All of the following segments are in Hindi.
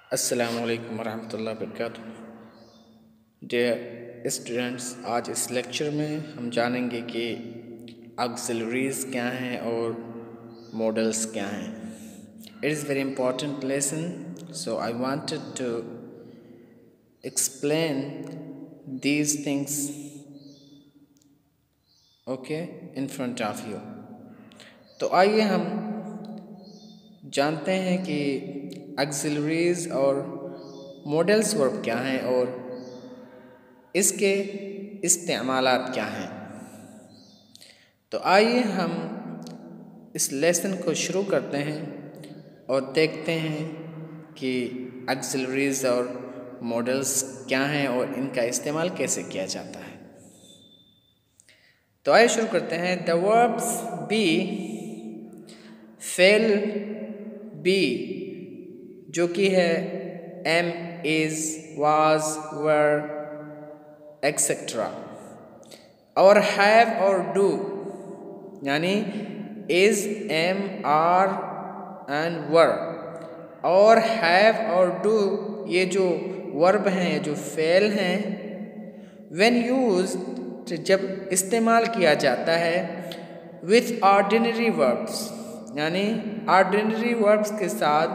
अस्सलामु अलैकुम वरहमतुल्लाहि वबरकातुहू। डियर स्टूडेंट्स, आज इस लेक्चर में हम जानेंगे कि ऑक्सिलरीज क्या हैं और मॉडल्स क्या हैं। It is very important lesson, so I wanted to explain these things okay in front of you. तो आइए हम जानते हैं कि ऑक्सिलरीज और मॉडल्स वर्ब क्या हैं और इसके इस्तेमालात क्या हैं। तो आइए हम इस लेसन को शुरू करते हैं और देखते हैं कि ऑक्सिलरीज और मॉडल्स क्या हैं और इनका इस्तेमाल कैसे किया जाता है। तो आइए शुरू करते हैं। द वर्ब्स बी, फेल बी जो कि है am, is, was, were etcetera, और हैव और डू यानी is, am, are and were, और हैव और डू ये जो वर्ब हैं, जो फेल हैं, व्हेन यूज्ड जब इस्तेमाल किया जाता है विथ ऑर्डिनरी वर्ब्स यानी ऑर्डिनरी वर्ब्स के साथ,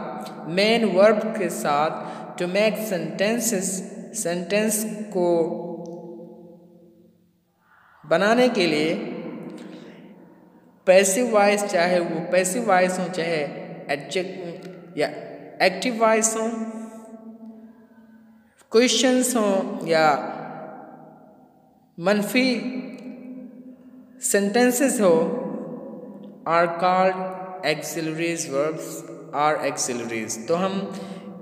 मेन वर्ब के साथ, टू मेक सेंटेंसेस सेंटेंस को बनाने के लिए, पैसिव वॉइस चाहे वो पैसिव वॉइस हो चाहे एडजेक्ट या एक्टिव वॉइस हो, क्वेश्चंस हो या मनफी सेंटेंसेस हो, are called auxiliaries verbs are auxiliaries. तो हम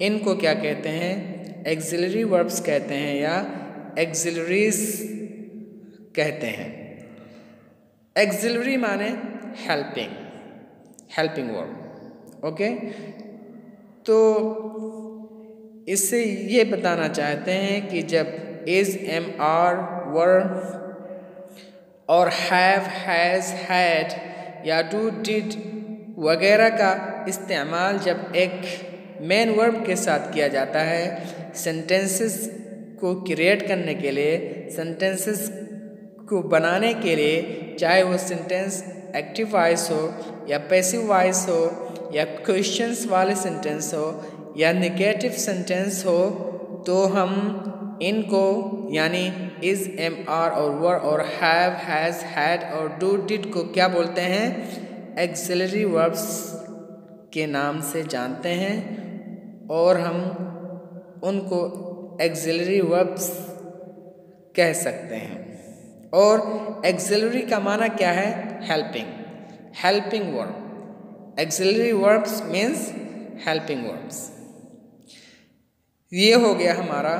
इनको क्या कहते हैं? एक्सिलरी वर्ब्स कहते हैं या एक्सिलरीज कहते हैं। एक्सिलरी माने हेल्पिंग, हेल्पिंग वर्ब। ओके, तो इससे ये बताना चाहते हैं कि जब इज, एम, आर, वर और हैव, हैज, हैड या डू, डिड वगैरह का इस्तेमाल जब एक मेन वर्ब के साथ किया जाता है सेंटेंसेस को क्रिएट करने के लिए, सेंटेंसेस को बनाने के लिए, चाहे वो सेंटेंस एक्टिव वॉइस हो या पैसिव वॉइस हो या क्वेश्चंस वाले सेंटेंस हो या नेगेटिव सेंटेंस हो, तो हम इनको यानी इज, एम, आर और वर और हैव, हैज, हैड और डू, डिड को क्या बोलते हैं? एक्सिलरी वर्ब्स के नाम से जानते हैं और हम उनको एक्सिलरी वर्ब्स कह सकते हैं। और एक्सिलरी का माना क्या है? Helping, helping verb. Axillary verbs means helping verbs. ये हो गया हमारा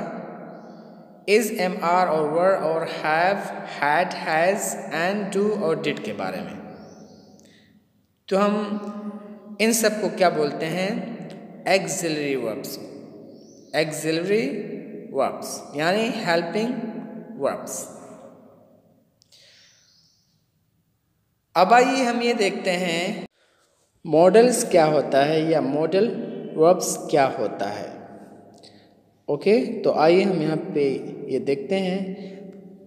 इज, एम, आर और वर और have, had, has and do और डिड के बारे में। तो हम इन सब को क्या बोलते हैं? Axillary verbs. एक्सिलरी वर्ब्स यानी हेल्पिंग वर्ब्स। अब आइए हम ये देखते हैं मॉडल्स क्या होता है या मॉडल वर्ब्स क्या होता है। ओके, तो आइए हम यहाँ पे ये देखते हैं।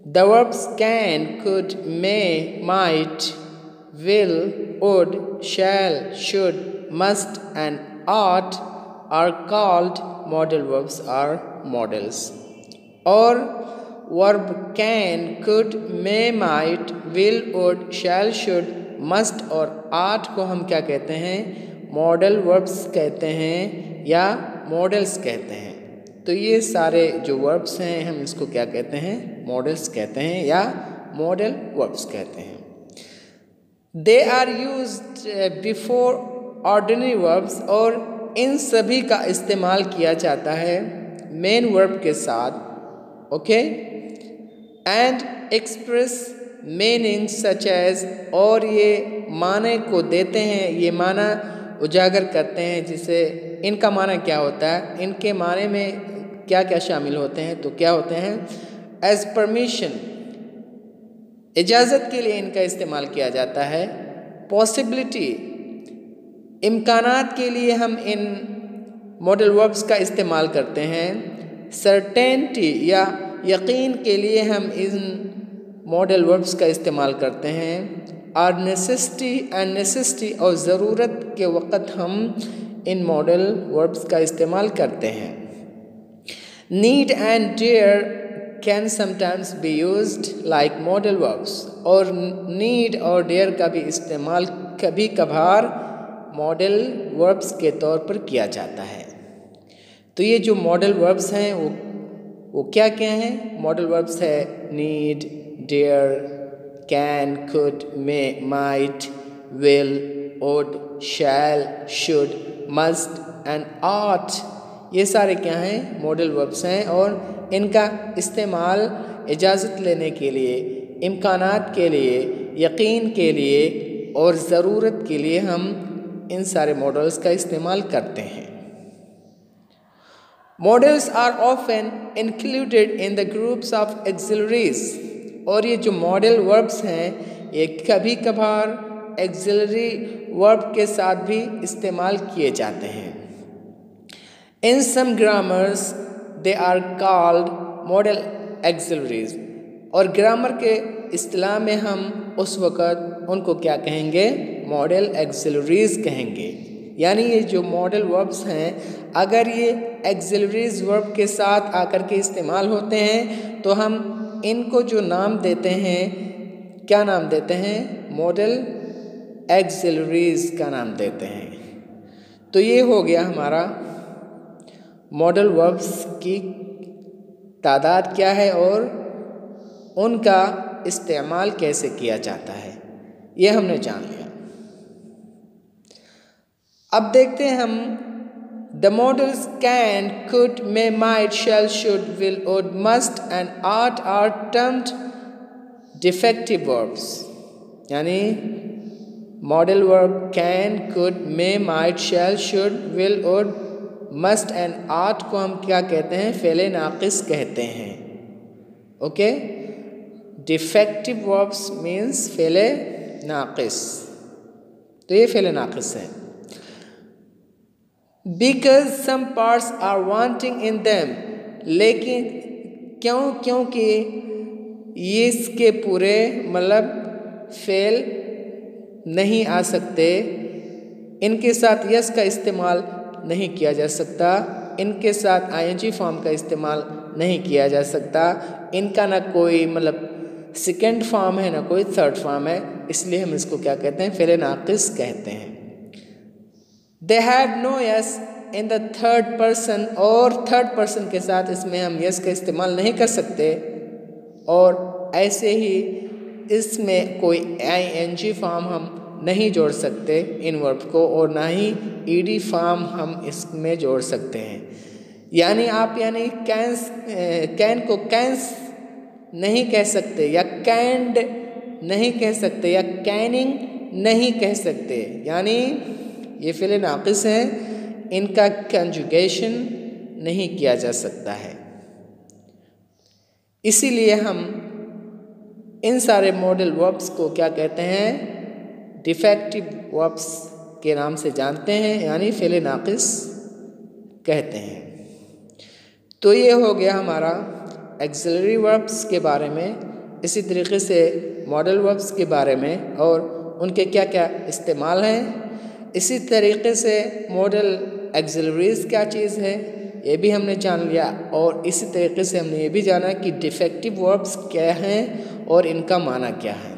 The verbs can, could, may, might, will, would, shall, should, must and ought are called modal verbs or models। और verb can, could, may, might, will, would, shall, should, must और ought को हम क्या कहते हैं? मॉडल वर्ब्स कहते हैं या मॉडल्स कहते हैं। तो ये सारे जो वर्ब्स हैं हम इसको क्या कहते हैं? मॉडल्स कहते हैं या मॉडल वर्ब्स कहते हैं। They are used before ordinary verbs और इन सभी का इस्तेमाल किया जाता है मेन वर्ब के साथ। Okay, and express meaning such as, और ये माने को देते हैं, ये माना उजागर करते हैं। जिसे इनका माना क्या होता है? इनके माने में क्या क्या शामिल होते हैं? तो क्या होते हैं? एज परमिशन, इजाज़त के लिए इनका इस्तेमाल किया जाता है। पॉसिबिलिटी, इम्कानात के लिए हम इन मॉडल वर्ब्स का इस्तेमाल करते हैं। सर्टेनिटी या यकीन के लिए हम इन मॉडल वर्ब्स का इस्तेमाल करते हैं। और नेसेसिटी और ज़रूरत के वक़्त हम इन मॉडल वर्ब्स का इस्तेमाल करते हैं। Need and dare can sometimes be used like modal verbs, और नीड और डेयर का भी इस्तेमाल कभी कभार मॉडल वर्ब्स के तौर पर किया जाता है। तो ये जो मॉडल वर्ब्स हैं वो क्या क्या हैं? मॉडल वर्ब्स है need, dare, can, could, may, might, will, would, shall, should, must and ought. ये सारे क्या हैं? मॉडल वर्ब्स हैं, और इनका इस्तेमाल इजाज़त लेने के लिए, इम्कानात के लिए, यकीन के लिए और ज़रूरत के लिए हम इन सारे मॉडल्स का इस्तेमाल करते हैं। Models are often included in the groups of auxiliaries, और ये जो मॉडल वर्ब्स हैं ये कभी कभार एक्सिलरी वर्ब के साथ भी इस्तेमाल किए जाते हैं। In some grammars they are called modal auxiliaries, और ग्रामर के इस्तिलाह में हम उस वक़्त उनको क्या कहेंगे? मॉडल एक्सिलरीज कहेंगे। यानी ये जो मॉडल वर्ब्स हैं, अगर ये एक्सिलरीज वर्ब के साथ आकर के इस्तेमाल होते हैं तो हम इनको जो नाम देते हैं, क्या नाम देते हैं? मॉडल एक्सिलरीज का नाम देते हैं। तो ये हो गया हमारा मॉडल वर्ब्स की तादाद क्या है और उनका इस्तेमाल कैसे किया जाता है, ये हमने जान लिया। अब देखते हैं हम the modals can, could, may, might, shall, should, will, would, must and are termed defective verbs. यानी modal verb can, could, may, might, shall, should, will, would, must and ought को हम क्या कहते हैं? फ़ेले नाक़िस कहते हैं। ओके, डिफेक्टिव वर्ब्स मीन्स फ़ेले नाक़िस। तो ये फ़ेले नाक़िस है। Because some parts are wanting in them, लेकिन क्योंकि ये इसके पूरे मतलब फ़ेल नहीं आ सकते, इनके साथ यस का इस्तेमाल नहीं किया जा सकता, इनके साथ आईएनजी फॉर्म का इस्तेमाल नहीं किया जा सकता, इनका ना कोई मतलब सेकेंड फॉर्म है ना कोई थर्ड फॉर्म है, इसलिए हम इसको क्या कहते हैं? फ़ेले नाक़िस कहते हैं। They have no s in the third person, और थर्ड पर्सन के साथ इसमें हम यस का इस्तेमाल नहीं कर सकते, और ऐसे ही इसमें कोई आईएनजी फॉर्म हम नहीं जोड़ सकते इन वर्ब को, और ना ही ईडी फॉर्म हम इसमें जोड़ सकते हैं। यानी आप कैन को कैंस नहीं कह सकते, या कैंड नहीं कह सकते, या कैनिंग नहीं कह सकते। यानी ये फ़ेले नाक़िस हैं, इनका कंजुगेशन नहीं किया जा सकता है। इसीलिए हम इन सारे मॉडल वर्ब्स को क्या कहते हैं? डिफेक्टिव वर्ब्स के नाम से जानते हैं, यानी फ़ेले नाक़िस कहते हैं। तो ये हो गया हमारा एक्सिलरी वर्ब्स के बारे में। इसी तरीके से मॉडल वर्ब्स के बारे में और उनके क्या क्या इस्तेमाल हैं। इसी तरीके से मॉडल एक्सिलरीज क्या चीज़ है ये भी हमने जान लिया, और इसी तरीके से हमने ये भी जाना कि डिफेक्टिव वर्ब्स क्या हैं और इनका माना क्या है।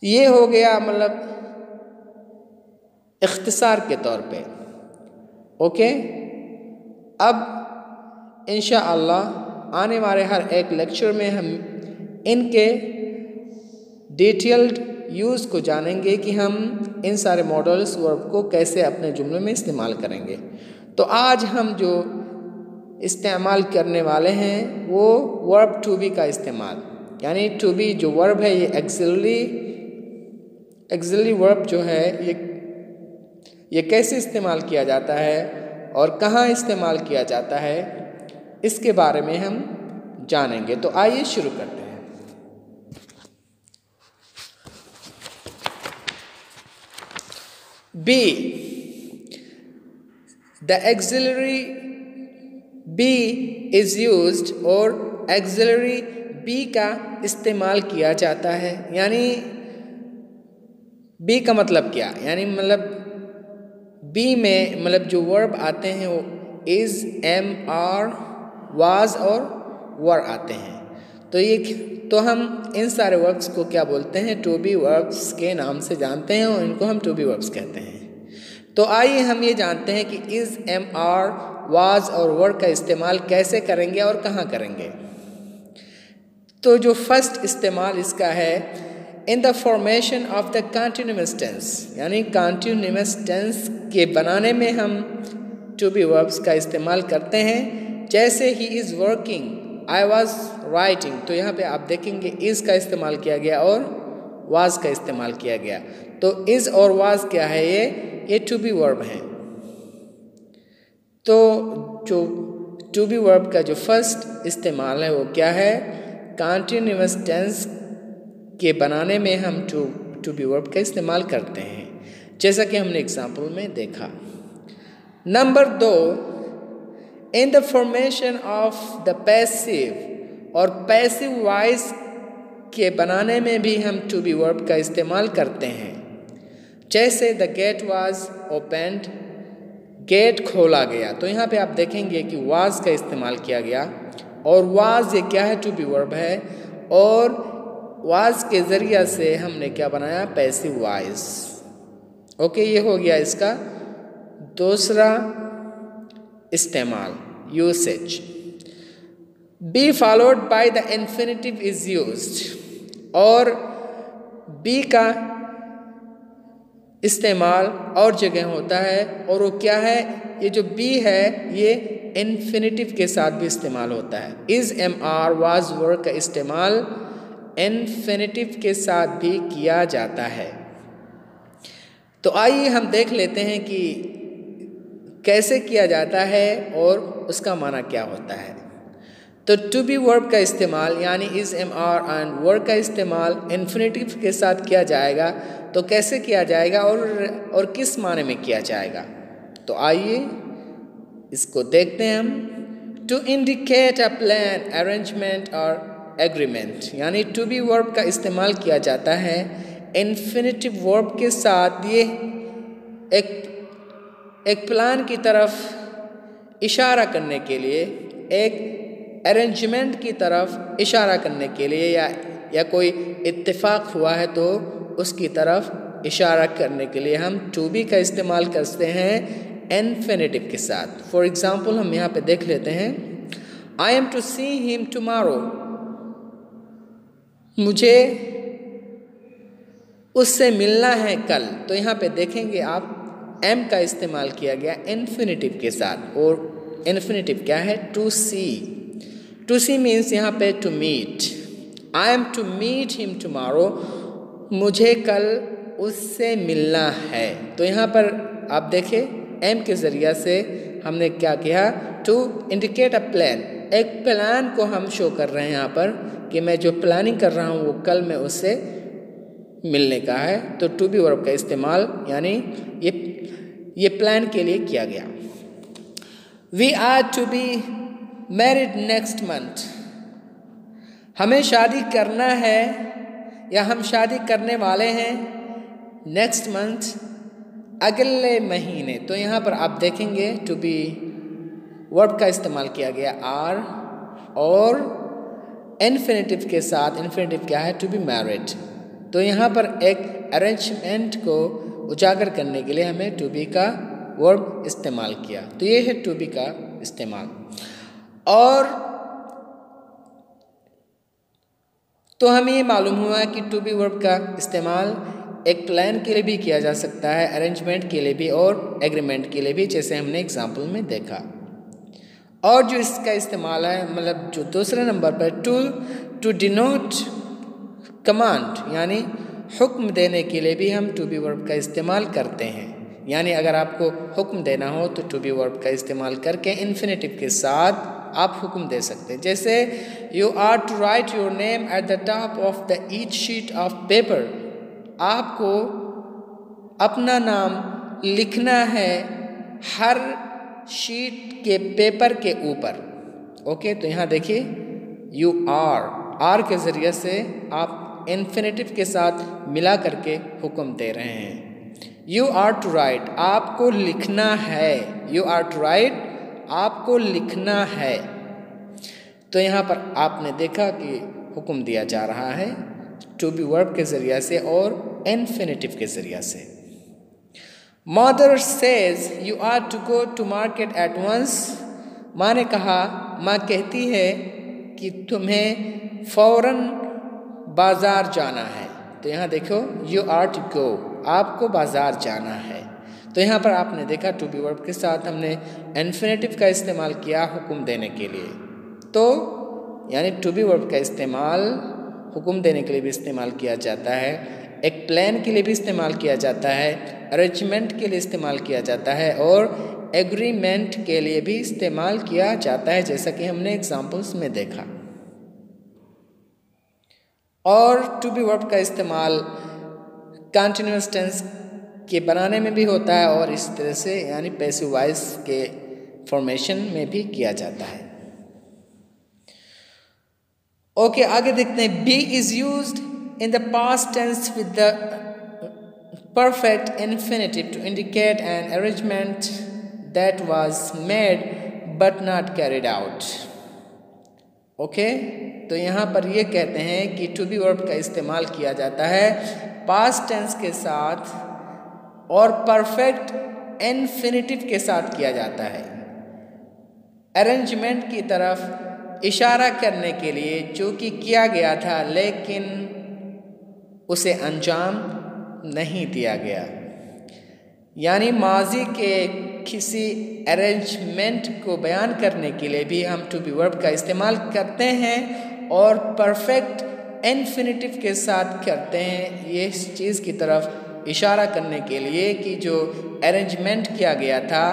ये हो गया मतलब इख्तिसार के तौर पे। ओके, अब इंशाअल्लाह आने वाले हर एक लेक्चर में हम इनके डिटेल्ड यूज़ को जानेंगे कि हम इन सारे मॉडल्स वर्ब को कैसे अपने जुमले में इस्तेमाल करेंगे। तो आज हम जो इस्तेमाल करने वाले हैं वो वर्ब टू बी का इस्तेमाल, यानी टू बी जो वर्ब है ये एक्सिलरी वर्ब जो है ये कैसे इस्तेमाल किया जाता है और कहाँ इस्तेमाल किया जाता है, इसके बारे में हम जानेंगे। तो आइए शुरू करते हैं। Be, the auxiliary be is used और एक्सिलरी बी का इस्तेमाल किया जाता है। यानी बी का मतलब क्या, यानी मतलब बी में मतलब जो वर्ब आते हैं वो इज़, एम, आर, वाज और वर आते हैं। तो हम इन सारे वर्ब्स को क्या बोलते हैं, टू बी वर्ब्स के नाम से जानते हैं और इनको हम टू बी वर्ब्स कहते हैं। तो आइए हम ये जानते हैं कि इज़, एम, आर, वाज और वर का इस्तेमाल कैसे करेंगे और कहाँ करेंगे। तो जो फर्स्ट इस्तेमाल इसका है, in the formation of the continuous tense, यानी कंटिन्यूअस टेंस के बनाने में हम टू बी वर्ब्स का इस्तेमाल करते हैं। जैसे he is working, I was writing, तो यहाँ पे आप देखेंगे इज़ का इस्तेमाल किया गया और वाज का इस्तेमाल किया गया। तो इज़ और वाज क्या है, ये टू बी वर्ब हैं। तो जो टू बी वर्ब का जो फर्स्ट इस्तेमाल है वो क्या है, कंटिन्यूअस टेंस के बनाने में हम टू बी वर्ब का इस्तेमाल करते हैं, जैसा कि हमने एग्जाम्पल में देखा। Number 2, in the formation of the passive और पैसिव वॉइस के बनाने में भी हम टू बी वर्ब का इस्तेमाल करते हैं। जैसे the gate was opened, gate खोला गया, तो यहाँ पे आप देखेंगे कि वाज का इस्तेमाल किया गया और वाज ये क्या है, टू बी वर्ब है, और वाज के ज़रिया से हमने क्या बनाया, पैसिव वॉइस। ओके, ये हो गया इसका दूसरा इस्तेमाल, usage. Be followed by the infinitive is used, और बी का इस्तेमाल और जगह होता है, और वो क्या है, ये जो बी है ये इन्फिनिटिव के साथ भी इस्तेमाल होता है। इज़, एम, आर, वाज, वर का इस्तेमाल इन्फिनिटिव के साथ भी किया जाता है। तो आइए हम देख लेते हैं कि कैसे किया जाता है और उसका माना क्या होता है। तो टू बी वर्ब का इस्तेमाल यानी इज़, एम, आर एंड वर का इस्तेमाल इन्फिनिटिव के साथ किया जाएगा। तो कैसे किया जाएगा और किस माने में किया जाएगा, तो आइए इसको देखते हैं हम। To indicate a plan, arrangement और एग्रीमेंट, यानी टू बी वर्ब का इस्तेमाल किया जाता है इन्फिनिटिव वर्ब के साथ। ये एक प्लान की तरफ इशारा करने के लिए, एक अरेंजमेंट की तरफ इशारा करने के लिए, या कोई इत्तेफाक हुआ है तो उसकी तरफ इशारा करने के लिए हम टू बी का इस्तेमाल करते हैं इन्फिनिटिव के साथ। फॉर एग्ज़ाम्पल हम यहाँ पे देख लेते हैं, I am to see him tomorrow, मुझे उससे मिलना है कल। तो यहाँ पे देखेंगे आप एम का इस्तेमाल किया गया इन्फिनिटिव के साथ, और इन्फिनिटिव क्या है, to see. To see means यहाँ पे to meet. I am to meet him tomorrow, मुझे कल उससे मिलना है। तो यहाँ पर आप देखें एम के ज़रिया से हमने क्या किया, टू इंडिकेट अ प्लान, एक प्लान को हम शो कर रहे हैं यहाँ पर कि मैं जो प्लानिंग कर रहा हूँ वो कल मैं उससे मिलने का है। तो टू बी वर्ब का इस्तेमाल यानी ये प्लान के लिए किया गया। We are to be married next month, हमें शादी करना है या हम शादी करने वाले हैं नेक्स्ट मंथ, अगले महीने। तो यहाँ पर आप देखेंगे टू बी वर्ब का इस्तेमाल किया गया आर, और इन्फिनिटिव के साथ, इन्फिनिटिव क्या है, टू बी मैरिड। तो यहाँ पर एक अरेंजमेंट को उजागर करने के लिए हमें टू बी का वर्ब इस्तेमाल किया। तो ये है टू बी का इस्तेमाल। और तो हमें ये मालूम हुआ कि टू बी वर्ब का इस्तेमाल एक प्लान के लिए भी किया जा सकता है, अरेंजमेंट के लिए भी और एग्रीमेंट के लिए भी, जैसे हमने एग्जाम्पल में देखा। और जो इसका इस्तेमाल है, मतलब जो दूसरे नंबर पर टू डिनोट कमांड, यानी हुक्म देने के लिए भी हम टू बी वर्ब का इस्तेमाल करते हैं। यानी अगर आपको हुक्म देना हो तो टू बी वर्ब का इस्तेमाल करके इन्फिनिटिव के साथ आप हुक्म दे सकते हैं। जैसे you are to write your name at the top of the each sheet of paper, आपको अपना नाम लिखना है हर शीट के पेपर के ऊपर। ओके, तो यहाँ देखिए यू आर के ज़रिए से आप इन्फिनेटिव के साथ मिला करके हुक्म दे रहे हैं। यू आर टू राइट, आपको लिखना है। यू आर टू राइट, आपको लिखना है। तो यहाँ पर आपने देखा कि हुक्म दिया जा रहा है टू बी वर्ब के ज़रिए से और इन्फिनेटिव के ज़रिए से। Mother says you are to go to market at once, माँ ने कहा, माँ कहती है कि तुम्हें फ़ौरन बाज़ार जाना है। तो यहाँ देखो यू आर टू गो, आपको बाज़ार जाना है। तो यहाँ पर आपने देखा टू बी वर्ब के साथ हमने इन्फिनेटिव का इस्तेमाल किया हुक्म देने के लिए। तो यानी टू बी वर्ब का इस्तेमाल हुक्म देने के लिए भी इस्तेमाल किया जाता है, एक प्लान के लिए भी इस्तेमाल किया जाता है, अरेंजमेंट के लिए इस्तेमाल किया जाता है और एग्रीमेंट के लिए भी इस्तेमाल किया जाता है, जैसा कि हमने एग्जाम्पल्स में देखा। और टू बी वर्ब का इस्तेमाल कंटिन्यूअस टेंस के बनाने में भी होता है और इस तरह से यानी पैसिव वॉइस के फॉर्मेशन में भी किया जाता है। ओके, आगे देखते हैं। Be is used in the past tense with the perfect infinitive to indicate an arrangement that was made but not carried out. Okay, तो यहाँ पर ये कहते हैं कि टू बी वर्ब का इस्तेमाल किया जाता है पास्ट टेंस के साथ और परफेक्ट इन्फिनेटिव के साथ किया जाता है अरेंजमेंट की तरफ इशारा करने के लिए, जो कि किया गया था लेकिन उसे अंजाम नहीं दिया गया। यानी माजी के किसी अरेंजमेंट को बयान करने के लिए भी हम टू बी वर्ब का इस्तेमाल करते हैं और परफेक्ट इन्फिनेटिव के साथ करते हैं, ये इस चीज़ की तरफ इशारा करने के लिए कि जो अरेंजमेंट किया गया था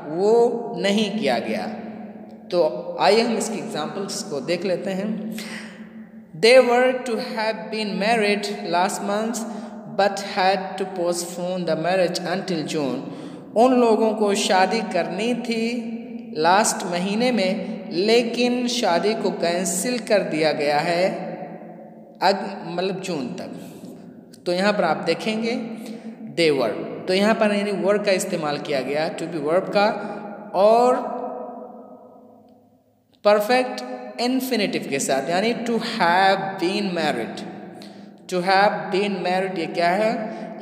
वो नहीं किया गया। तो आइए हम इसकी एग्जांपल्स को देख लेते हैं। They were to have been married last month but had to postpone the marriage until June. उन लोगों को शादी करनी थी लास्ट महीने में, लेकिन शादी को कैंसिल कर दिया गया है मतलब जून तक। तो यहाँ पर आप देखेंगे they were, तो यहाँ पर यानी वर्ब का इस्तेमाल किया गया टू बी वर्ब का और परफेक्ट इन्फिनेटिव के साथ, यानी to have been married. To have been married ये क्या है?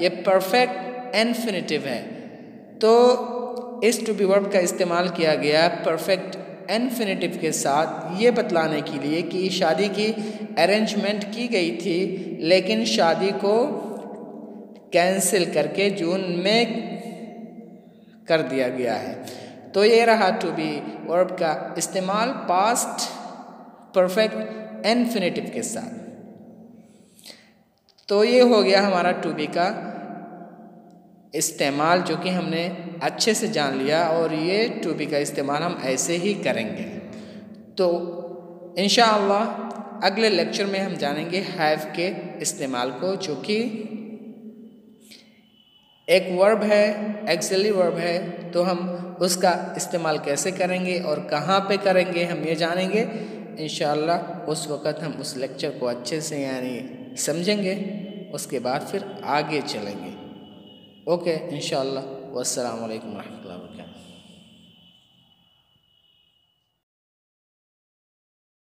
ये परफेक्ट इन्फिनेटिव है। तो इस टू बी वर्ब का इस्तेमाल किया गया परफेक्ट इन्फिनेटिव के साथ ये बतलाने के लिए कि शादी की अरेंजमेंट की गई थी लेकिन शादी को कैंसिल करके जून में कर दिया गया है। तो ये रहा टू बी वर्ब का इस्तेमाल पास्ट परफेक्ट इन्फिनेटिव के साथ। तो ये हो गया हमारा टू बी का इस्तेमाल, जो कि हमने अच्छे से जान लिया और ये टू बी का इस्तेमाल हम ऐसे ही करेंगे। तो इंशाअल्लाह अगले लेक्चर में हम जानेंगे हैव के इस्तेमाल को, जो कि एक वर्ब है, एक्सिलरी वर्ब है। तो हम उसका इस्तेमाल कैसे करेंगे और कहाँ पे करेंगे हम ये जानेंगे इंशाअल्लाह। उस वक़्त हम उस लेक्चर को अच्छे से यानी समझेंगे, उसके बाद फिर आगे चलेंगे। ओके इंशाअल्लाह। वस्सलामु अलैकुम रहमतुल्लाहि व बरकातहू।